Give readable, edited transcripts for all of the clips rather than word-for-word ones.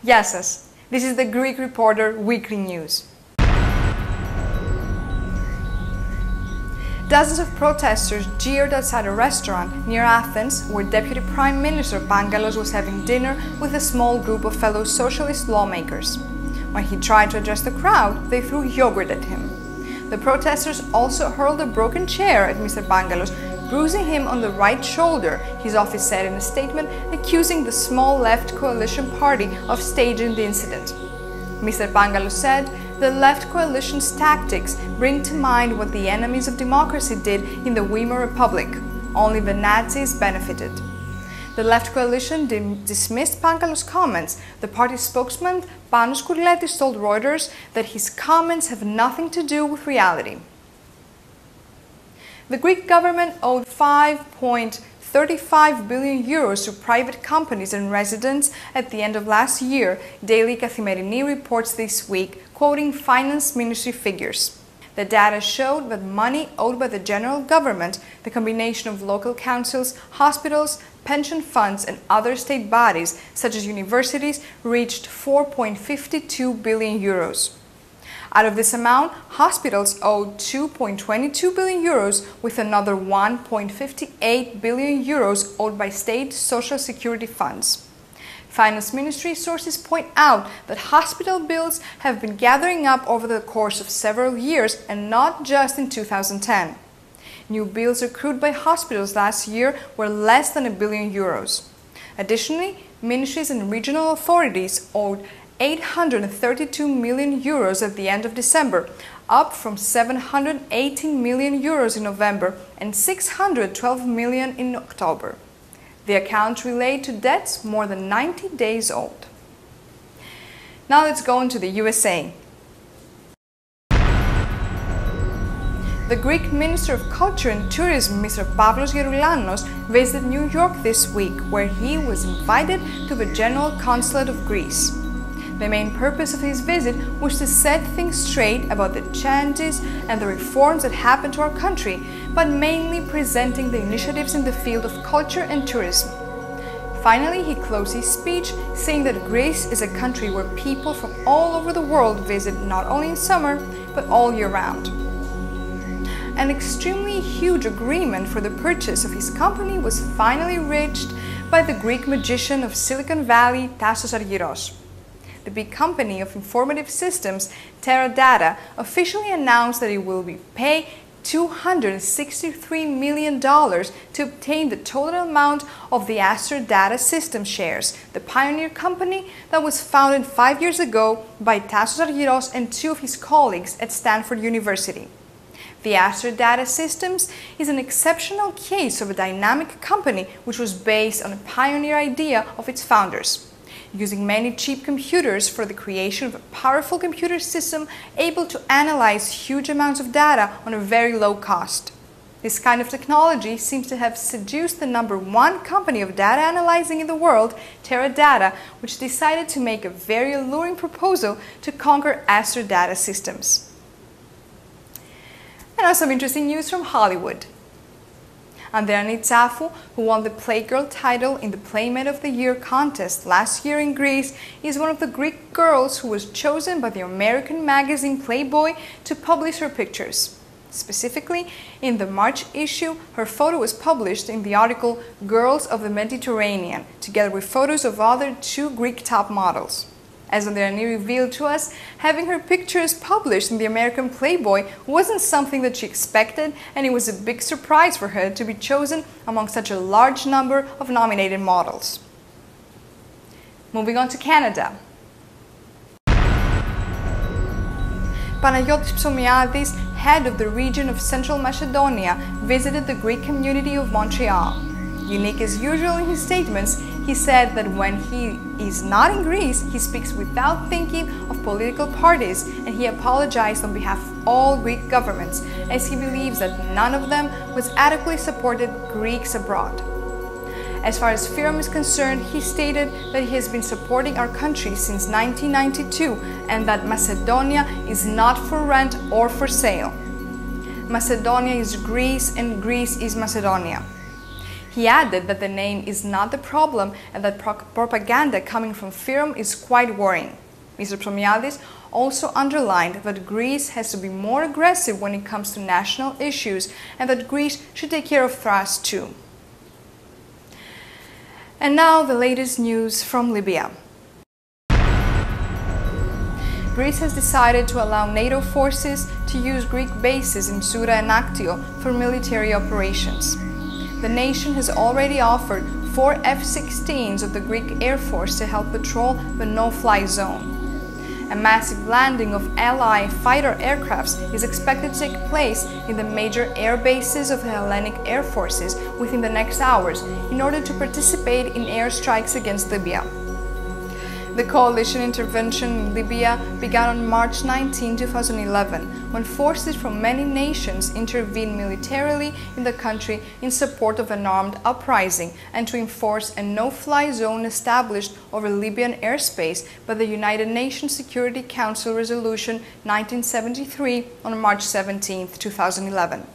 Γεια σας. This is the Greek Reporter Weekly News. Dozens of protesters jeered outside a restaurant near Athens where Deputy Prime Minister Pangalos was having dinner with a small group of fellow socialist lawmakers. When he tried to address the crowd, they threw yogurt at him. The protesters also hurled a broken chair at Mr. Pangalos, bruising him on the right shoulder, his office said in a statement, accusing the small left coalition party of staging the incident. Mr. Pangalos said, "The left coalition's tactics bring to mind what the enemies of democracy did in the Weimar Republic. Only the Nazis benefited." The left coalition dismissed Pangalos' comments. The party spokesman, Panos Kourletis, told Reuters that his comments have nothing to do with reality. The Greek government owed 5.35 billion euros to private companies and residents at the end of last year, Daily Kathimerini reports this week, quoting Finance Ministry figures. The data showed that money owed by the general government, the combination of local councils, hospitals, pension funds and other state bodies, such as universities, reached 4.52 billion euros. Out of this amount, hospitals owed 2.22 billion euros, with another 1.58 billion euros owed by state social security funds. Finance Ministry sources point out that hospital bills have been gathering up over the course of several years and not just in 2010. New bills accrued by hospitals last year were less than €1 billion. Additionally, ministries and regional authorities owed 832 million euros at the end of December, up from 718 million euros in November and 612 million in October. The accounts relate to debts more than 90 days old. Now let's go into the USA. The Greek Minister of Culture and Tourism, Mr. Pavlos Geroulanos, visited New York this week, where he was invited to the General Consulate of Greece. The main purpose of his visit was to set things straight about the changes and the reforms that happened to our country, but mainly presenting the initiatives in the field of culture and tourism. Finally, he closed his speech saying that Greece is a country where people from all over the world visit not only in summer, but all year round. An extremely huge agreement for the purchase of his company was finally reached by the Greek magician of Silicon Valley, Tassos Argyros. The big company of informative systems, Teradata, officially announced that it will pay $263 million to obtain the total amount of the Astor Data System shares, the pioneer company that was founded 5 years ago by Tassos Argyros and 2 of his colleagues at Stanford University. The Astor Data Systems is an exceptional case of a dynamic company which was based on a pioneer idea of its founders, using many cheap computers for the creation of a powerful computer system able to analyze huge amounts of data on a very low cost. This kind of technology seems to have seduced the #1 company of data analyzing in the world, Teradata, which decided to make a very alluring proposal to conquer Astor Data Systems. And now some interesting news from Hollywood. Andreani Tsafou, who won the Playgirl title in the Playmate of the Year contest last year in Greece, is one of the Greek girls who was chosen by the American magazine Playboy to publish her pictures. Specifically, in the March issue, her photo was published in the article Girls of the Mediterranean, together with photos of other 2 Greek top models. As Andreani revealed to us, having her pictures published in the American Playboy wasn't something that she expected, and it was a big surprise for her to be chosen among such a large number of nominated models. Moving on to Canada. Panagiotis Psomiadis, head of the region of Central Macedonia, visited the Greek community of Montreal. Unique as usual in his statements, he said that when he is not in Greece, he speaks without thinking of political parties, and he apologized on behalf of all Greek governments, as he believes that none of them was adequately supported Greeks abroad. As far as Fyrom is concerned, he stated that he has been supporting our country since 1992 and that Macedonia is not for rent or for sale. Macedonia is Greece and Greece is Macedonia. He added that the name is not the problem and that propaganda coming from Fyrom is quite worrying. Mr. Ptomiadis also underlined that Greece has to be more aggressive when it comes to national issues and that Greece should take care of Thrace too. And now the latest news from Libya. Greece has decided to allow NATO forces to use Greek bases in Souda and Aktio for military operations. The nation has already offered 4 F-16s of the Greek Air Force to help patrol the no-fly zone. A massive landing of Ally fighter aircrafts is expected to take place in the major air bases of the Hellenic Air Forces within the next hours in order to participate in airstrikes against Libya. The coalition intervention in Libya began on March 19, 2011, when forces from many nations intervened militarily in the country in support of an armed uprising and to enforce a no-fly zone established over Libyan airspace by the United Nations Security Council Resolution 1973 on March 17, 2011.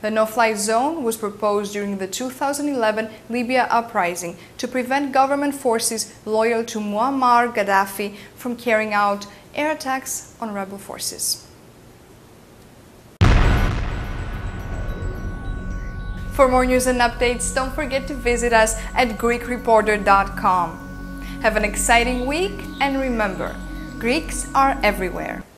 The no-fly zone was proposed during the 2011 Libya uprising to prevent government forces loyal to Muammar Gaddafi from carrying out air attacks on rebel forces. For more news and updates, don't forget to visit us at GreekReporter.com. Have an exciting week and remember, Greeks are everywhere.